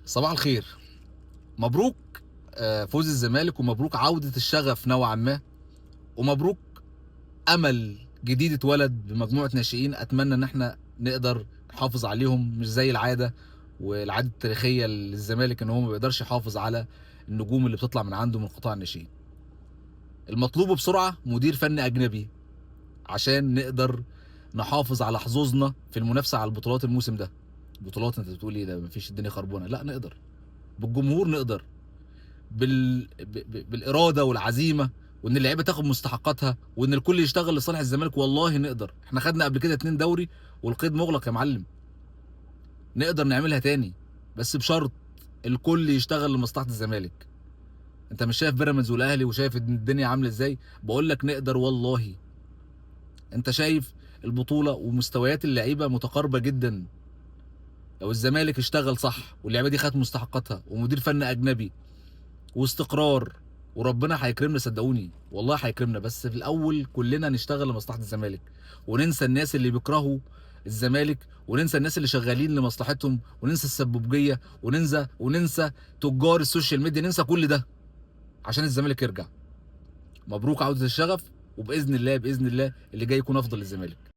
صباح الخير. مبروك فوز الزمالك، ومبروك عودة الشغف نوعا ما، ومبروك امل جديد اتولد بمجموعة ناشئين. اتمنى ان احنا نقدر نحافظ عليهم، مش زي العادة والعادة التاريخية للزمالك ان هو ما بيقدرش يحافظ على النجوم اللي بتطلع من عنده من قطاع الناشئين. المطلوب بسرعة مدير فني اجنبي عشان نقدر نحافظ على حظوظنا في المنافسة على البطولات الموسم ده. بطولات؟ انت بتقول ايه ده؟ مفيش، الدنيا خربانة. لا، نقدر بالجمهور، نقدر بالاراده والعزيمه، وان اللعيبه تاخد مستحقاتها، وان الكل يشتغل لصالح الزمالك. والله نقدر. احنا خدنا قبل كده 2 دوري والقيد مغلق يا معلم. نقدر نعملها تاني، بس بشرط الكل يشتغل لمصلحه الزمالك. انت مش شايف بيراميدز والاهلي وشايف ان الدنيا عامله ازاي؟ بقول لك نقدر والله. انت شايف البطوله ومستويات اللعيبه متقاربه جدا. لو الزمالك اشتغل صح واللعيبه دي خدت مستحقاتها ومدير فني اجنبي واستقرار، وربنا هيكرمنا، صدقوني والله هيكرمنا. بس في الاول كلنا نشتغل لمصلحه الزمالك، وننسى الناس اللي بيكرهوا الزمالك، وننسى الناس اللي شغالين لمصلحتهم، وننسى السبوبجيه، وننسى تجار السوشيال ميديا. ننسى كل ده عشان الزمالك يرجع. مبروك عوده الشغف، وباذن الله باذن الله اللي جاي يكون افضل للزمالك.